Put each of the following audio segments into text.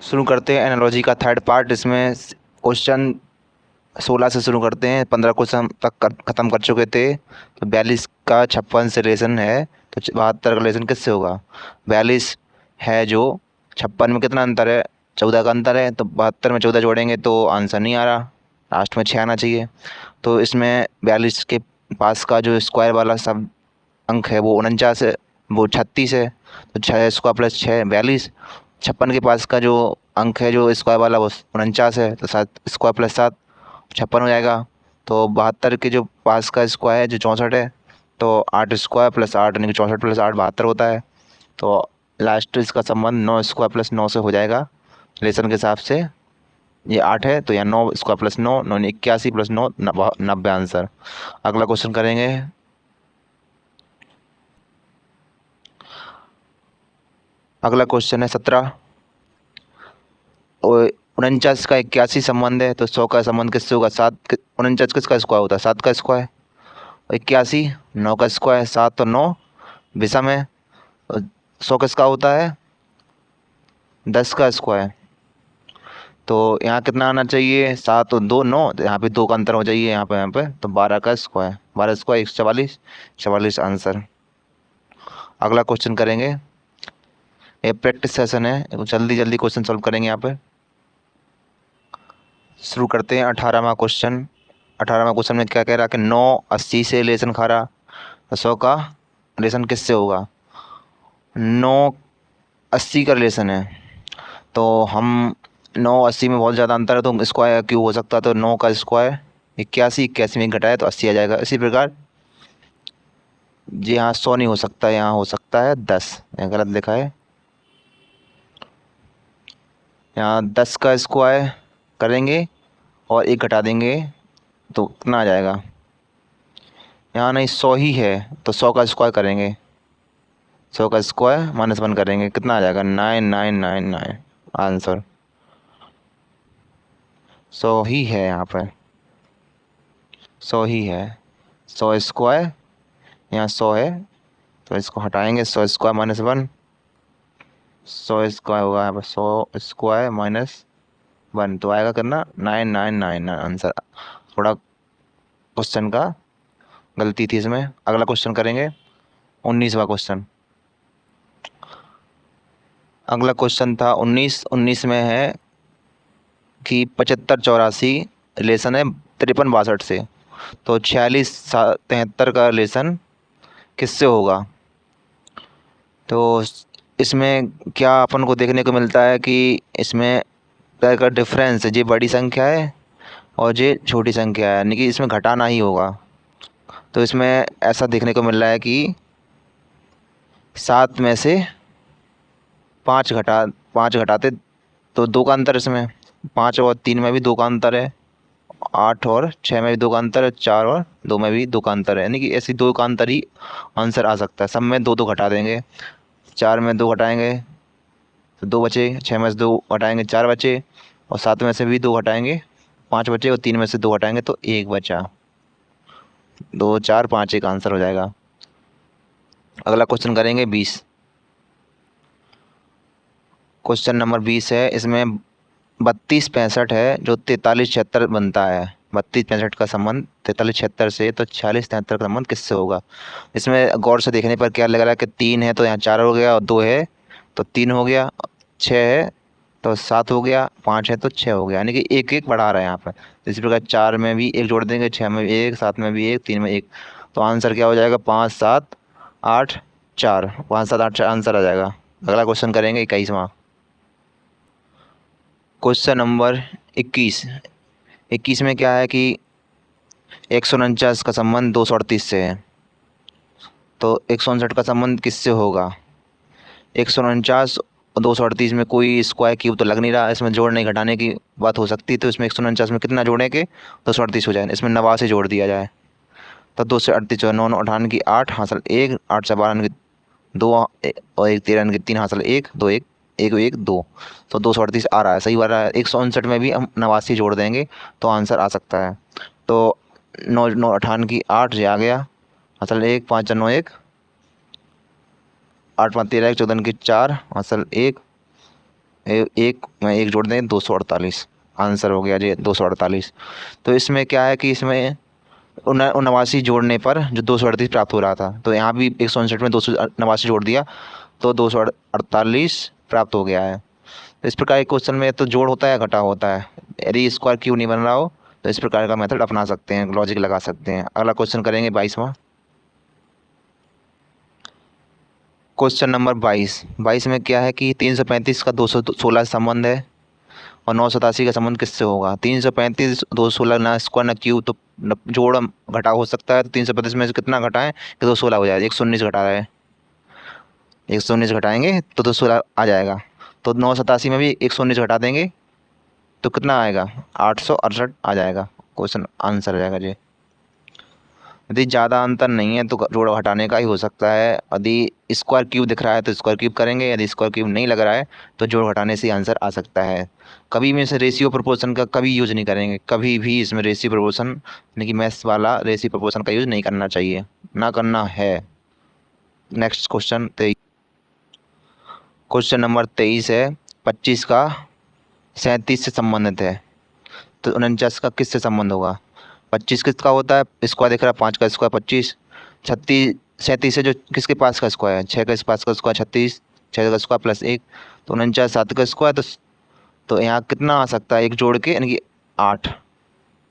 शुरू करते हैं एनालॉजी का थर्ड पार्ट। इसमें क्वेश्चन 16 से शुरू करते हैं। 15 क्वेश्चन तक ख़त्म कर चुके थे। तो 42 का 56 से रिलेशन है, तो 72 का रिलेशन किससे होगा? 42 है जो 56 में कितना अंतर है? 14 का अंतर है। तो 72 में 14 जोड़ेंगे तो आंसर नहीं आ रहा, लास्ट में 6 आना चाहिए। तो इसमें 42 के पास का जो स्क्वायर वाला सब अंक है वो 49 है, वो 36 है। तो 6 स्क्वायर प्लस 6 42। 56 के पास का जो अंक है जो स्क्वायर वाला वो 49 है, तो 7 स्क्वायर प्लस 7 56 हो जाएगा। तो 72 के जो पास का स्क्वायर है जो 64 है, तो 8 स्क्वायर प्लस 8 यानी कि 64 प्लस 8 72 होता है। तो लास्ट इसका संबंध 9 स्क्वायर प्लस 9 से हो जाएगा रिलेशन के हिसाब से। ये 8 है तो यहाँ 9 स्क्वायर प्लस 9 9 81 प्लस 9 90 आंसर। अगला क्वेश्चन करेंगे। अगला क्वेश्चन है 17। 49 का 81 संबंध है, तो 100 का संबंध किससे होगा? 7 49 किसका स्क्वायर होता है? 7 का स्क्वायर। 81 9 का स्क्वायर, 7 और 9 विषम है। 100 किसका होता है? 10 का स्क्वायर। तो यहाँ कितना आना चाहिए? 7 और 2 9, तो यहाँ पे 2 का अंतर हो जाइए यहाँ पे तो 12 का स्क्वायर। 12 square 144, 44 answer. अगला क्वेश्चन करेंगे। ये प्रैक्टिस सेशन है, जल्दी जल्दी क्वेश्चन सॉल्व करेंगे यहाँ पे। शुरू करते हैं 18वां क्वेश्चन। 18वां क्वेश्चन में क्या कह रहा है कि 9 80 से रिलेशन खा रहा, तो 100 का रिलेशन किससे होगा? 9 80 का रिलेशन है, तो हम 9 80 में बहुत ज़्यादा अंतर है, तो स्क्वायर क्यों हो सकता है? तो 9 का स्क्वायर 81, 81 में घटाए तो 80 आ जाएगा। इसी प्रकार जी हाँ, 100 नहीं हो सकता, यहाँ हो सकता है 10, यहाँ गलत लिखा है। यहाँ 10 का स्क्वायर करेंगे और 1 घटा देंगे तो कितना आ जाएगा? यहाँ नहीं 100 ही है, तो 100 का स्क्वायर करेंगे। 100 का स्क्वायर -1 करेंगे, कितना आ जाएगा? 9999 आंसर। 100 ही है यहाँ पर, 100 ही है। 100 स्क्वायर, यहाँ 100 है तो इसको हटाएंगे। 100 स्क्वायर -1, 100 स्क्वायर होगा यहाँ पर 100 स्क्वायर -1, तो आएगा करना 9999 आंसर। थोड़ा क्वेश्चन का गलती थी इसमें। अगला क्वेश्चन करेंगे 19वां क्वेश्चन। अगला क्वेश्चन था 19 में है कि 75 84 रिलेशन है 53 62 से, तो 46 73 का रिलेशन किससे होगा? तो इसमें क्या अपन को देखने को मिलता है कि इसमें क्या का डिफरेंस है, ये बड़ी संख्या है और ये छोटी संख्या है, यानी कि इसमें घटाना ही होगा। तो इसमें ऐसा देखने को मिल रहा है कि 7 में से 5 घटाते तो 2 का अंतर इसमें, 5 और 3 में भी 2 का अंतर है, 8 और 6 में भी 2 का अंतर है, 4 और 2 में भी 2 का अंतर है, यानी कि ऐसी 2 का अंतर ही आंसर आ सकता है। सब में 2 2 घटा देंगे। 4 में 2 घटाएंगे तो 2 बचे, 6 में से 2 घटाएंगे 4 बचे, और 7 में से भी 2 घटाएंगे 5 बचे, और 3 में से 2 घटाएंगे तो 1 बचा। 2 4 5 1 आंसर हो जाएगा। अगला क्वेश्चन करेंगे 20। क्वेश्चन नंबर 20 है, इसमें 32 65 है जो 43 76 बनता है। 32 65 का संबंध 43 76 से, तो 46 73 का संबंध किससे होगा? इसमें गौर से देखने पर क्या लग रहा है कि 3 है तो यहाँ 4 हो गया, और 2 है तो 3 हो गया, 6 है तो 7 हो गया, 5 है तो 6 हो गया, यानी कि एक एक बढ़ा रहा है यहाँ पर। इसी प्रकार 4 में भी 1 जोड़ देंगे, 6 में भी 1, 7 में भी 1, 3 में 1, तो आंसर क्या हो जाएगा? 5 7 8 4, 5 7 8 4 आंसर आ जाएगा। अगला क्वेश्चन करेंगे 21वां। Question number 21। 21 में क्या है कि 149 का संबंध 238 से है, तो 159 का संबंध किससे होगा? 149 और 238 में कोई स्क्वायर क्यूब तो लग नहीं रहा, इसमें जोड़ने घटाने की बात हो सकती है। तो इसमें 149 में कितना जोड़ें कि 238 हो जाए? इसमें 89 जोड़ दिया जाए, तो 2 से 38 9 9 98 की 8 हासिल 1, 8 से 12 की 2 और 1 13 की 3 हासिल 1 2 1 1 1 2, तो 238 आ रहा है, सही आ रहा है। 159 में भी हम 89 जोड़ देंगे तो आंसर आ सकता है। तो 9 9 98 की 8 ये आ गया, हासिल 1 5 4 9 1, 8 5 13 1 14 की 4 हासिल 1 एक में एक जोड़ दें 248, आंसर हो गया जी 248। तो इसमें क्या है कि इसमें 79 जोड़ने पर जो 238 प्राप्त हो रहा था, तो यहाँ भी 159 में 289 जोड़ दिया तो 248 प्राप्त हो गया है। तो इस प्रकार के क्वेश्चन में तो जोड़ होता है घटा होता है, यदि स्क्वायर क्यों नहीं बन रहा हो तो इस प्रकार का मेथड अपना सकते हैं, लॉजिक लगा सकते हैं। अगला क्वेश्चन करेंगे 22वां। क्वेश्चन नंबर 22 में क्या है कि 335 का 216 संबंध है और 987 का संबंध किससे होगा। 335 216 ना स्क्वायर ना क्यूब, तो जोड़ घटा हो सकता है। तो 335 में से कितना घटाएं कि 216 हो जाए, 119 घटा रहे हैं, 119 घटाएंगे तो 216 आ जाएगा। तो 987 में भी 119 घटा देंगे तो कितना आएगा, 868 आ जाएगा। क्वेश्चन आंसर हो जाएगा जी। यदि ज़्यादा अंतर नहीं है तो जोड़ घटाने का ही हो सकता है। यदि स्क्वायर क्यूब दिख रहा है तो स्क्वायर क्यूब करेंगे, यदि स्क्वायर क्यूब नहीं लग रहा है तो जोड़ घटाने से आंसर आ सकता है। कभी भी इसे रेशियो प्रोपोर्शन का कभी यूज नहीं करेंगे, कभी भी इसमें रेशियो प्रोपोर्शन यानी कि मैथ्स वाला रेशियो प्रोपोर्शन का यूज नहीं करना चाहिए, ना करना है। Next question 23। क्वेश्चन नंबर 23 है 25 का 37 से संबंधित है, तो 49 का किससे संबंध होगा। 25 किसका होता है, स्क्वायर दिख रहा है, 5 का स्क्वायर 25, 36 37 है जो किसके पास का स्क्वायर है, 6 का पास का स्क्वायर 36, 6 का स्क्वायर प्लस 1 तो 49, 7 का स्क्वायर। तो यहाँ कितना आ सकता है, एक जोड़ के यानी कि 8,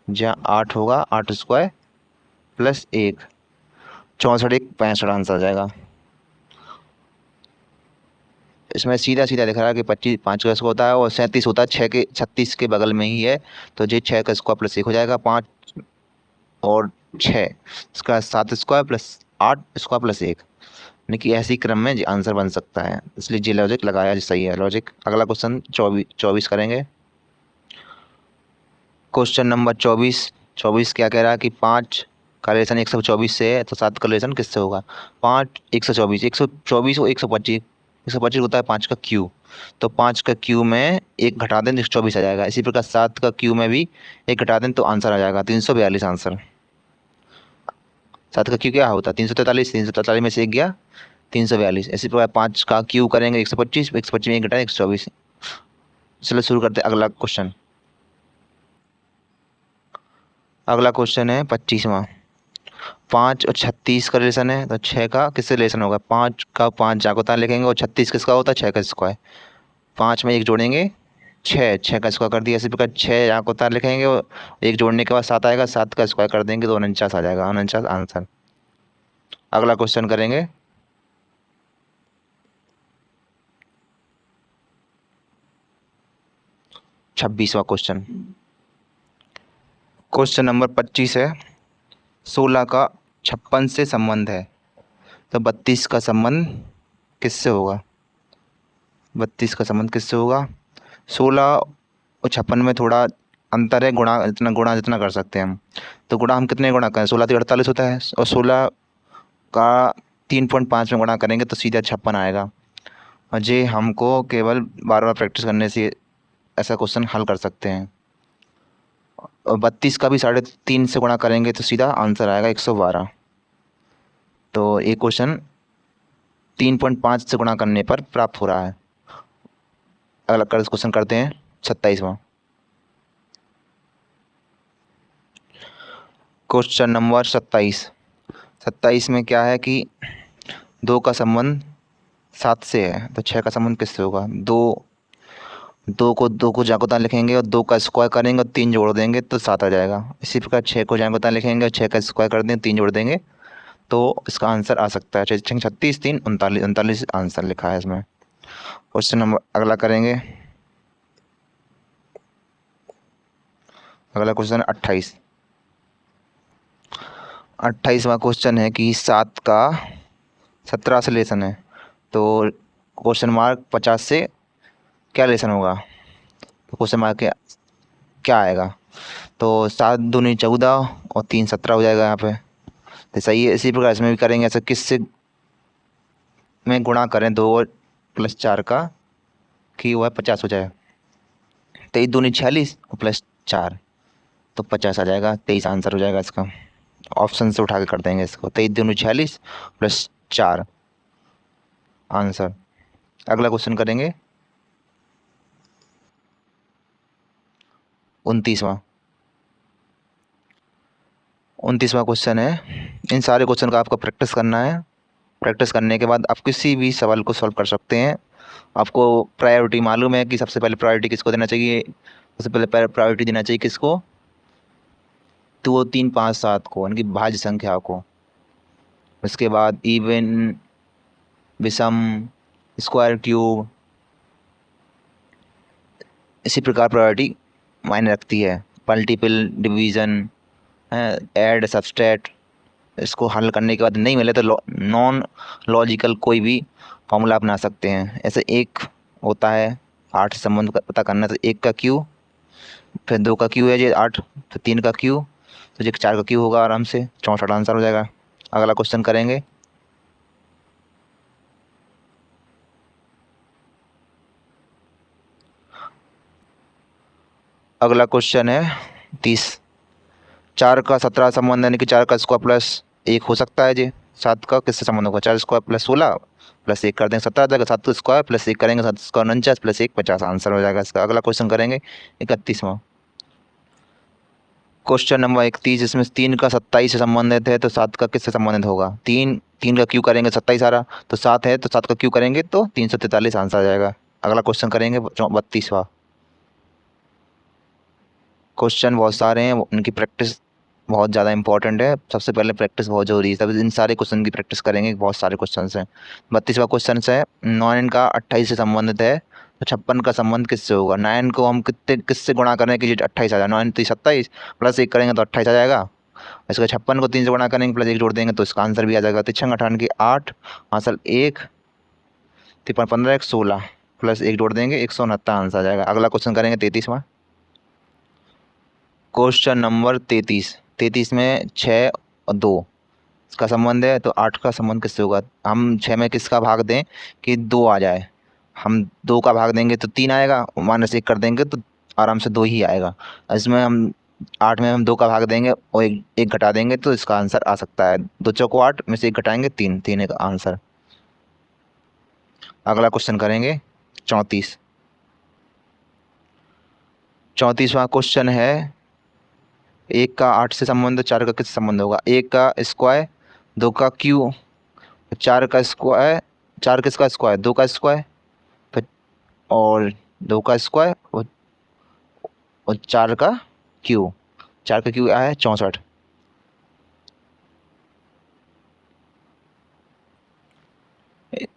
जहाँ 8 होगा 8 स्क्वायर प्लस 1, 64 1 65 आंसर आ जाएगा। इसमें सीधा सीधा दिख रहा है कि 25 5 का स्क्वायर होता है और 37 होता है 6 के 36 के बगल में ही है, तो ये 6 का स्क्वायर प्लस 1 हो जाएगा, 5 और 6 इसका 7 स्क्वायर प्लस 8 स्क्वायर प्लस 1, यानी कि ऐसी क्रम में आंसर बन सकता है, इसलिए जी लॉजिक लगाया जी सही है लॉजिक। अगला क्वेश्चन 24 करेंगे। क्वेश्चन नंबर 24 क्या कह रहा है कि 5 का रिलेशन 124 से है, तो 7 का रिलेशन किससे होगा। 5 124 124 और 125, 125 होता है 5 का क्यू, तो 5 का क्यू में एक घटा दें तो 124 आ जाएगा। इसी प्रकार 7 का क्यू में भी एक घटा दें तो आंसर आ जाएगा 342 आंसर। 7 का क्यू क्या होता है 343, 343 में से एक गया 342। इसी प्रकार 5 का क्यू करेंगे 125, 125 में एक घटाएं 124। चलो शुरू करते हैं अगला क्वेश्चन। अगला क्वेश्चन है 25वां। 5 और 36 का रिलेशन है, तो 6 का किससे रिलेशन होगा। 5 का 5 जागोता लिखेंगे और 36 किसका होता है 6 का स्क्वायर। 5 में एक जोड़ेंगे 6 का स्क्वायर कर दिया। इसी प्रकार 6 जागोता लिखेंगे और एक जोड़ने के बाद 7 आएगा, 7 का स्क्वायर कर देंगे तो 49 आ जाएगा, 49 आंसर। अगला क्वेश्चन करेंगे 26वां क्वेश्चन। क्वेश्चन नंबर 25 है 16 का 56 से संबंध है, तो 32 का संबंध किससे होगा। 32 का संबंध किससे होगा। 16 और 56 में थोड़ा अंतर है, गुणा जितना कर सकते हैं हम, तो गुणा हम कितने गुणा करें, 16 तो 48 होता है और 16 का 3.5 में गुणा करेंगे तो सीधा 56 आएगा। और ये हमको केवल बार बार प्रैक्टिस करने से ऐसा क्वेश्चन हल कर सकते हैं। और 32 का भी 3.5 से गुणा करेंगे तो सीधा आंसर आएगा 112। तो ये क्वेश्चन 3.5 से गुणा करने पर प्राप्त हो रहा है। अगला क्वेश्चन करते हैं 27वां। क्वेश्चन नंबर 27 में क्या है कि 2 का संबंध 7 से है, तो 6 का संबंध किससे होगा। 2 को जागोता लिखेंगे और 2 का स्क्वायर करेंगे और 3 जोड़ देंगे तो 7 आ जाएगा। इसी प्रकार 6 को जागोता लिखेंगे और 6 का स्क्वायर कर देंगे 3 जोड़ देंगे तो इसका आंसर आ सकता है 36 3 39, 39 आंसर लिखा है इसमें। क्वेश्चन नंबर अगला करेंगे, अगला क्वेश्चन 28वां क्वेश्चन है कि 7 का 17 से रिलेशन है, तो क्वेश्चन मार्क 50 से क्या रिलेशन होगा। तो क्वेश्चन मार्क क्या आएगा, तो 7 दूनी 14 और 3 17 हो जाएगा यहाँ पे, तो सही है। इसी प्रकार इसमें भी करेंगे ऐसा, किससे में गुणा करें 2 प्लस 4 का कि वह 50 हो जाए। 23 दूनी 46 और प्लस 4 तो 50 आ जाएगा, 23 आंसर हो जाएगा इसका। ऑप्शन से उठा के कर देंगे इसको, 23 दूनी 46 प्लस 4 आंसर। अगला क्वेश्चन करेंगे 29वां 29वां क्वेश्चन है। इन सारे क्वेश्चन का आपको प्रैक्टिस करना है। प्रैक्टिस करने के बाद आप किसी भी सवाल को सॉल्व कर सकते हैं। आपको प्रायोरिटी मालूम है कि सबसे पहले प्रायोरिटी किसको देना चाहिए। सबसे पहले प्रायोरिटी देना चाहिए किसको, 2 3 5 7 को, इनकी भाज्य संख्या को। उसके बाद इवन, विषम, स्क्वायर क्यूब, इसी प्रकार प्रायोरिटी मायने रखती है। मल्टीपल डिवीज़न है, ऐड सब्सट्रैक्ट, इसको हल करने के बाद नहीं मिले तो नॉन लॉजिकल कोई भी फॉर्मूला अपना सकते हैं। ऐसे एक होता है 8 से संबंध पता करना, तो 1 का क्यू, फिर 2 का क्यू है ये 8, फिर 3 का क्यू, तो ये 4 का क्यू होगा आराम से। 64 आंसर हो जाएगा। अगला क्वेश्चन करेंगे। अगला क्वेश्चन है 30। 4 का 17 संबंध, यानी कि 4 का स्क्वायर प्लस 1 हो सकता है जी। 7 का किससे संबंध होगा, 4 स्क्वायर प्लस 16 प्लस 1 कर देंगे 17 आ जाएगा। 7 का स्क्वायर प्लस 1 करेंगे 7 स्क्वायर 49 प्लस 1 50 आंसर हो जाएगा इसका। अगला क्वेश्चन करेंगे 31वां। क्वेश्चन नंबर 31, इसमें 3 का 27 से संबंधित है, तो 7 का किससे संबंधित होगा। 3 का क्यू करेंगे 27 आ रहा, तो 7 है तो 7 का क्यू करेंगे तो 343 आंसर आ जाएगा। अगला क्वेश्चन करेंगे 32वां। क्वेश्चन बहुत सारे हैं, उनकी प्रैक्टिस बहुत ज़्यादा इंपॉर्टेंट है। सबसे पहले प्रैक्टिस बहुत जरूरी है, तब इन सारे क्वेश्चन की प्रैक्टिस करेंगे। बहुत सारे क्वेश्चन हैं। 32वां क्वेश्चन है, 9 का 28 से संबंधित है, तो 56 का संबंध किससे होगा। 9 को हम किससे गुणा करें कि 28 आ जाए। 9 तो 27 प्लस 1 करेंगे तो 28 आ जाएगा। इसका 56 को 3 से गुणा करेंगे, प्लस 1 जोड़ देंगे तो इसका आंसर भी आ जाएगा। 3 अठान की 8, आंसर 1, 15 1 16 प्लस 1 जोड़ देंगे 169 आंसर आ जाएगा। अगला क्वेश्चन करेंगे 33वां। क्वेश्चन नंबर 33 में 6 और 2 इसका संबंध है, तो 8 का संबंध किससे होगा। हम 6 में किसका भाग दें कि 2 आ जाए। हम 2 का भाग देंगे तो 3 आएगा, -1 कर देंगे तो आराम से 2 ही आएगा। इसमें हम 8 में हम 2 का भाग देंगे और एक घटा देंगे तो इसका आंसर आ सकता है। 2 चौको 8 में से 1 घटाएंगे 3 का आंसर। अगला क्वेश्चन करेंगे 34वां क्वेश्चन है। 1 का 8 से संबंध, 4 का किससे संबंध होगा। 1 का स्क्वायर, 2 का क्यू, 4 का स्क्वायर, 4 किसका स्क्वायर, 2 का स्क्वायर, फिर और 2 का स्क्वायर और 4 का क्यू। 4 का क्यू आया है 64।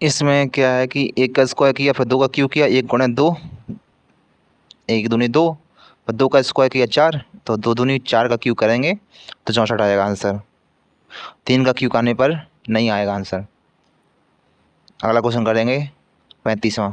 इसमें क्या है कि 1 का स्क्वायर किया, फिर 2 का क्यू किया, 1 गुणे 2, 1 दूनी 2, फिर 2 का स्क्वायर किया 4, तो 2 दूनी 4 का क्यू करेंगे तो 64 आएगा आंसर। 3 का क्यू करने पर नहीं आएगा आंसर। अगला क्वेश्चन करेंगे 35वां।